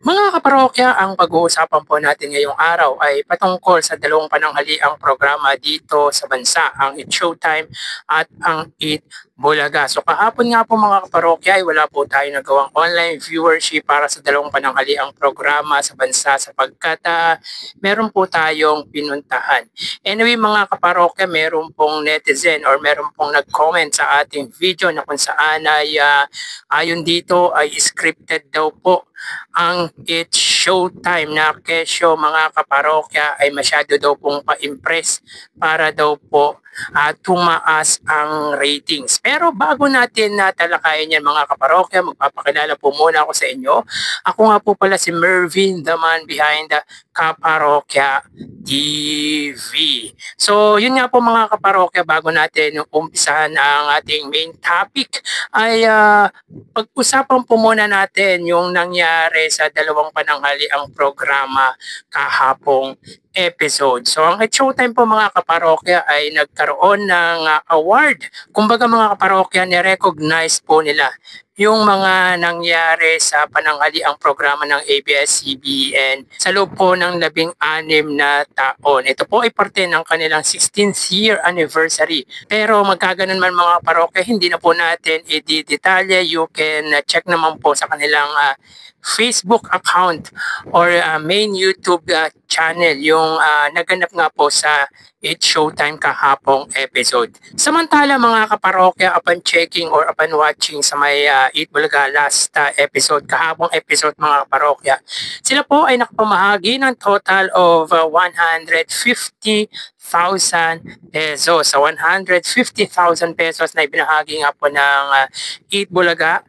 Mga kaparokya, ang pag-uusapan po natin ngayong araw ay patungkol sa dalawang pananghaliang programa dito sa bansa, ang Eat Showtime at ang Eat Bulaga. So kahapon nga po mga kaparokya ay wala po tayo nagawang online viewership para sa dalawang pananghaliang programa sa bansa sapagkat meron po tayong pinuntahan. Anyway mga kaparokya, meron pong netizen or meron pong nag-comment sa ating video na kung saan ay ayon dito ay scripted daw po ang It's Showtime na kesyo mga kaparokya ay masyado daw pong pa-impress para daw po tumaas ang ratings. Pero bago natin talakayin yan mga kaparokya, magpapakilala po muna ako sa inyo. Ako nga po pala si Mervin, the man behind the Kaparokya TV. So yun nga po mga kaparokya, bago natin umpisahan ang ating main topic ay pag-usapan po muna natin yung nangyari sa dalawang pananghaliang programa kahapong episode. So ang Showtime po mga kaparokya ay nagkaroon ng award. Kumbaga mga kaparokya, ni-recognize po nila yung mga nangyari sa pananghaliang programa ng ABS-CBN sa loob po ng 16 na taon. Ito po ay parte ng kanilang 16th year anniversary. Pero magkaganon man mga parokya, hindi na po natin i-detalye. You can check naman po sa kanilang Facebook account or main YouTube channel yung naganap nga po sa It's Showtime kahapong episode. Samantala mga kaparokya, upon checking or upon watching sa may Eat Bulaga last episode, kahapong episode mga kaparokya, sila po ay nakapamahagi ng total of 150,000 pesos. Sa 150,000 pesos na ibinahagi nga po ng Eat Bulaga,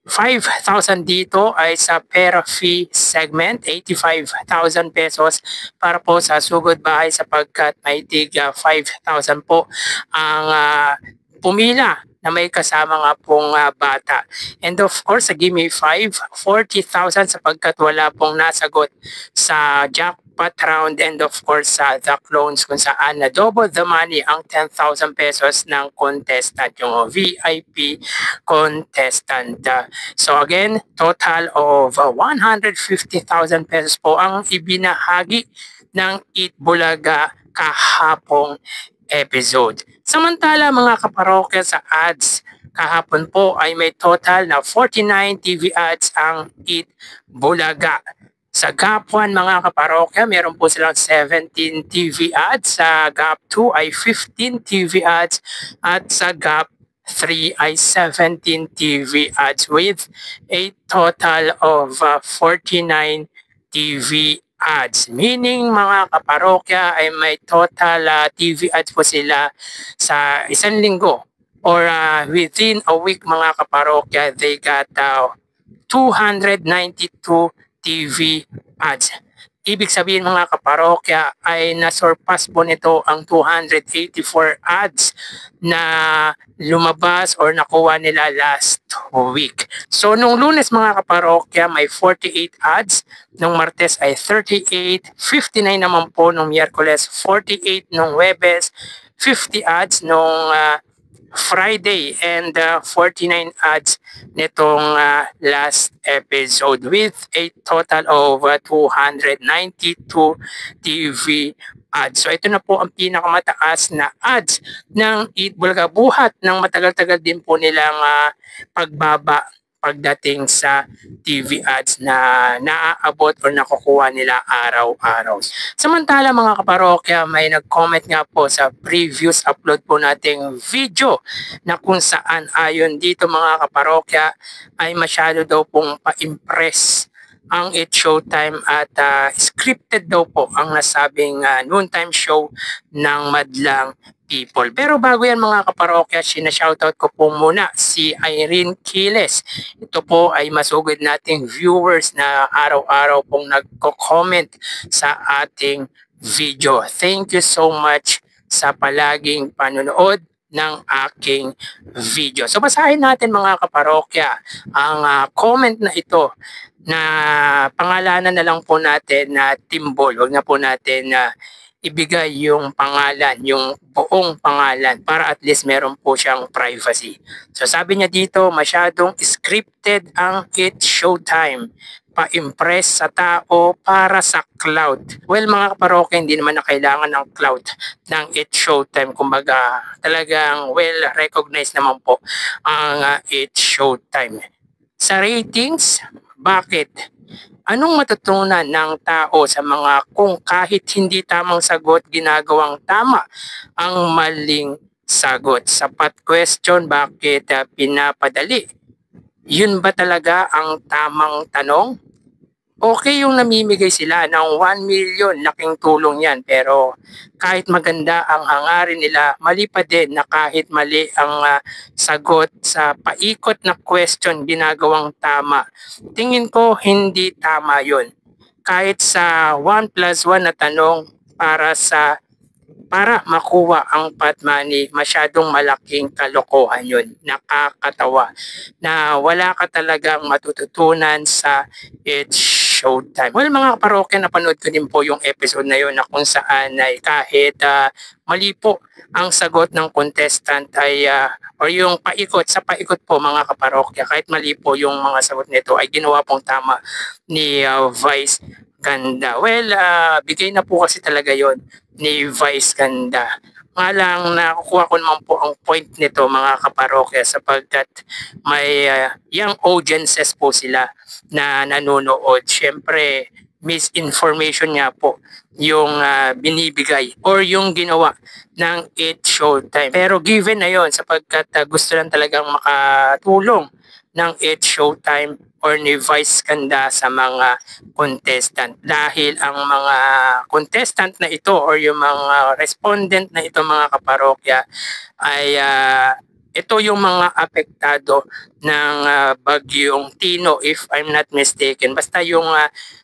5,000 dito ay sa pera fee segment, 85,000 pesos para po sa sugod bahay sapagkat may tig 5,000 po ang pumila na may kasama nga pong bata. And of course, sa Gimme 5, 40,000 sapagkat wala pong nasagot sa jackpot round, and of course sa the clones kung saan na double the money ang 10,000 pesos ng contestant, yung VIP contestant. So again, total of 150,000 pesos po ang ibinahagi ng Eat Bulaga kahapong episode. Samantala mga kaparokya, sa ads kahapon po ay may total na 49 TV ads ang Eat Bulaga. Sa GAP 1 mga kaparokya, meron po silang 17 TV ads. Sa GAP 2 ay 15 TV ads. At sa GAP 3 ay 17 TV ads with a total of 49 TV ads. Meaning mga kaparokya ay may total TV ads po sila sa isang linggo or within a week mga kaparokya, they got 292 TV ads. Ibig sabihin mga kaparokya ay nasurpass po nito ang 284 ads na lumabas or nakuha nila last week. So nung Lunes mga kaparokya may 48 ads, nung Martes ay 38, 59 naman po nung Miyerkules, 48 nung Huwebes, 50 ads nung Friday, and 49 ads nitong last episode with a total of 292 TV ads. So ito na po ang pinakamataas na ads ng Eat Bulaga, buhat ng matagal-tagal din po nilang pagbaba pagdating sa TV ads na naaabot o nakukuha nila araw-araw. Samantala mga kaparokya, may nag-comment nga po sa previous upload po nating video na kung saan ayon dito mga kaparokya ay masyado daw pong pa-impress ang It's Showtime at scripted daw po ang nasabing noontime show ng madlang people. Pero bago yan mga kaparokya, sinashoutout ko po muna si Irene Quiles. Ito po ay masugod nating viewers na araw-araw pong nagko-comment sa ating video. Thank you so much sa palaging panonood ng aking video. So basahin natin mga kaparokya ang comment na ito, na pangalanan na lang po natin na Timbol. Huwag na po natin ibigay yung pangalan, yung buong pangalan para at least meron po siyang privacy. So sabi niya dito, masyadong scripted ang It's Showtime. pa-impress sa tao para sa cloud. Well mga kaparokya, hindi naman na kailangan ng cloud ng It's Showtime. Kumbaga talagang well recognized naman po ang It's Showtime. Sa ratings, bakit? Anong matutunan ng tao sa mga kung kahit hindi tamang sagot, ginagawang tama ang maling sagot? Sapat question, bakit pinapadali? Yun ba talaga ang tamang tanong? Okay yung namimigay sila ng 1 million, laking tulong yan. Pero kahit maganda ang hangarin nila, mali pa din na kahit mali ang sagot sa paikot na question, ginagawang tama. Tingin ko hindi tama yun. Kahit sa 1 plus 1 na tanong para makuha ang pot money, masyadong malaking kalokohan yun. Nakakatawa na wala ka talagang matututunan sa It's Showtime. Well mga kaparokya, napanood ko din po yung episode na yun na kung saan ay kahit mali po ang sagot ng contestant ay or yung paikot po mga kaparokya, kahit mali po yung mga sagot nito ay ginawa pong tama ni Vice Ganda. Well, bigay na po kasi talaga yon ni Vice Ganda. Nga lang nakukuha ko naman po ang point nito mga kaparokya sapagkat may young audiences po sila na nanonood. Siyempre, misinformation nga po yung binibigay or yung ginawa ng It's Showtime. Pero given na yon sapagkat gusto lang talagang makatulong ng It's Showtime or ni Vice Ganda sa mga contestant. Dahil ang mga contestant na ito or yung mga respondent na ito mga kaparokya ay ito yung mga apektado ng bagyong Tino if I'm not mistaken. Basta yung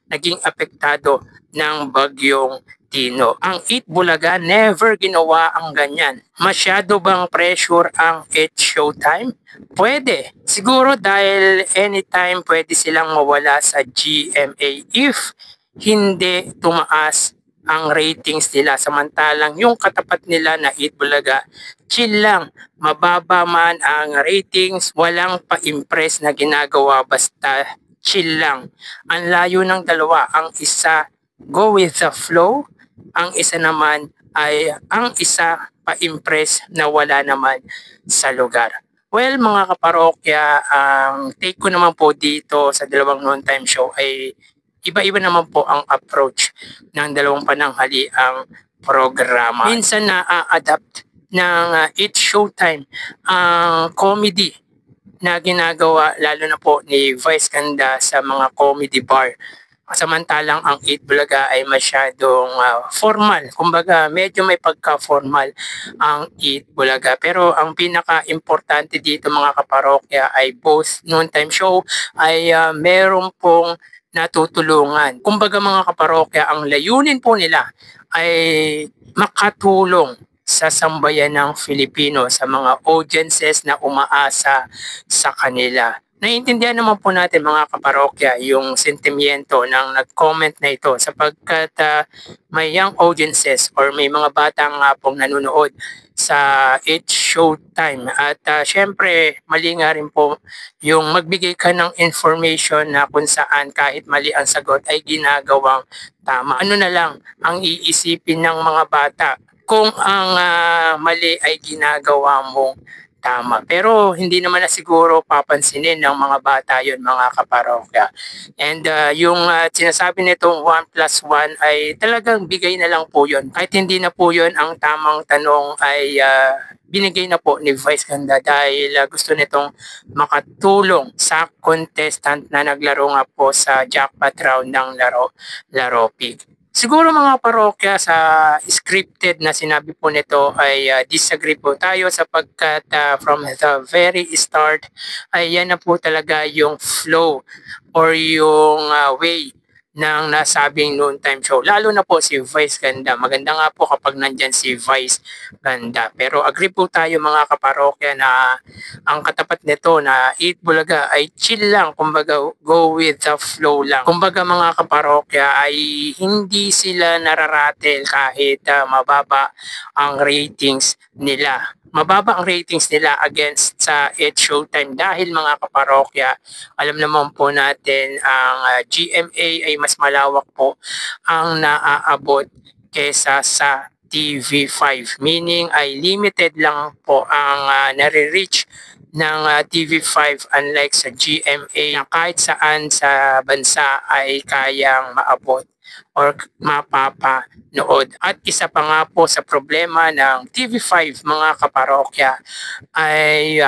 naging apektado ng bagyong Tino. Ang Eat Bulaga never ginawa ang ganyan. Masyado bang pressure ang It's Showtime? Pwede. Siguro dahil anytime pwede silang mawala sa GMA if hindi tumaas ang ratings nila. Samantalang yung katapat nila na Eat Bulaga, chill lang. Mababa man ang ratings, walang pa-impress na ginagawa, basta chill lang. Ang layo ng dalawa, ang isa go with the flow, ang isa naman ay ang isa pa-impress na wala naman sa lugar. Well mga kaparokya, ang take ko naman po dito sa dalawang noontime show ay iba-iba naman po ang approach ng dalawang pananghali ang programa. Minsan na-adapt ng It's Showtime ang comedy na ginagawa lalo na po ni Vice Ganda sa mga comedy bar. Samantalang ang Eat Bulaga ay masyadong formal. Kumbaga medyo may pagka-formal ang Eat Bulaga. Pero ang pinaka-importante dito mga kaparokya ay both noontime show ay meron pong natutulungan. Kumbaga mga kaparokya, ang layunin po nila ay makatulong sa sambayan ng Filipino, sa mga audiences na umaasa sa kanila. Naiintindihan naman po natin mga kaparokya yung sentimiento ng nag-comment na ito sapagkat may young audiences or may mga bata nga pong nanonood sa It's Showtime at syempre mali nga rin po yung magbigay ka ng information na kung saan kahit mali ang sagot ay ginagawang tama. Ano na lang ang iisipin ng mga bata kung ang mali ay ginagawa mong tama. Pero hindi naman na siguro papansinin ng mga bata yun mga kaparokya. And yung sinasabi nitong 1 plus 1 ay talagang bigay na lang po yun. Kahit hindi na po yun ang tamang tanong ay binigay na po ni Vice Ganda dahil gusto nitong makatulong sa contestant na naglaro nga po sa jackpot round ng Laro Pig. Siguro mga parokya sa scripted na sinabi po nito ay disagree po tayo sapagkat from the very start ay yan na po talaga yung flow or yung way ng nasabing noontime show. Lalo na po si Vice Ganda. Maganda nga po kapag nandyan si Vice Ganda. Pero agree po tayo mga kaparokya na ang katapat nito na Eat Bulaga ay chill lang. Kumbaga go with the flow lang. Kumbaga mga kaparokya ay hindi sila nararatel kahit mababa ang ratings nila. mababa ang ratings nila against sa It's Showtime dahil mga kaparokya, alam naman po natin ang GMA ay mas malawak po ang naaabot kesa sa TV5, meaning ay limited lang po ang nare-reach ng TV5 unlike sa GMA na kahit saan sa bansa ay kayang maabot or mapapanood. At isa pa nga po sa problema ng TV5 mga kaparokya ay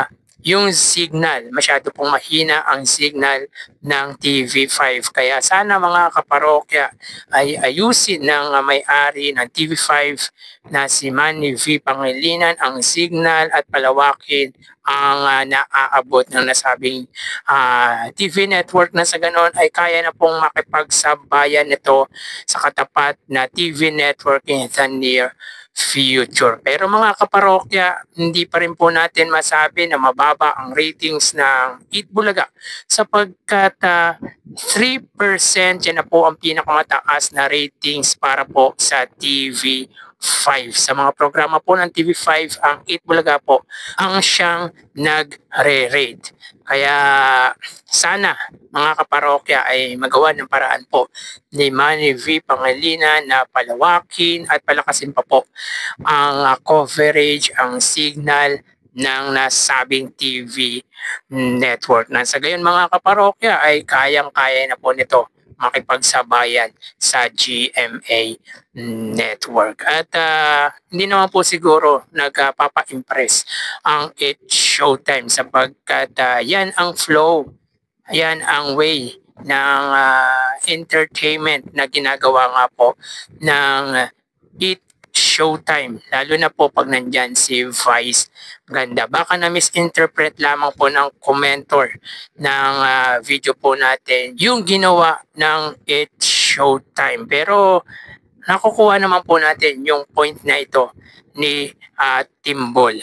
yung signal, masyado pong mahina ang signal ng TV5. Kaya sana mga kaparokya ay ayusin ng may-ari ng TV5 na si Manny V. Pangilinan ang signal at palawakin ang naaabot ng nasabing TV network na sa ganon ay kaya na pong makipagsabayan nito sa katapat na TV network in the near future. Pero mga kaparokya, hindi pa rin po natin masabi na mababa ang ratings ng Eat Bulaga sapagkat 3% yan na po ang pinakamataas na ratings para po sa TV5. Sa mga programa po ng TV5, ang Eat Bulaga po ang siyang nagre-rate. Kaya sana mga kaparokya ay magawa ng paraan po ni Manny V. Pangilinan na palawakin at palakasin pa po ang coverage, ang signal ng nasabing TV network. Na sa gayon mga kaparokya ay kayang-kaya na po nito makipagsabayan sa GMA network. At hindi naman po siguro nagpapa-impress ang It's Showtime sapagkat yan ang flow, yan ang way ng entertainment na ginagawa nga po ng It's Showtime, lalo na po pag nandyan si Vice Ganda. Baka na misinterpret lamang po ng commentor ng video po natin yung ginawa ng It's Showtime. Pero nakukuha naman po natin yung point na ito ni Timbol.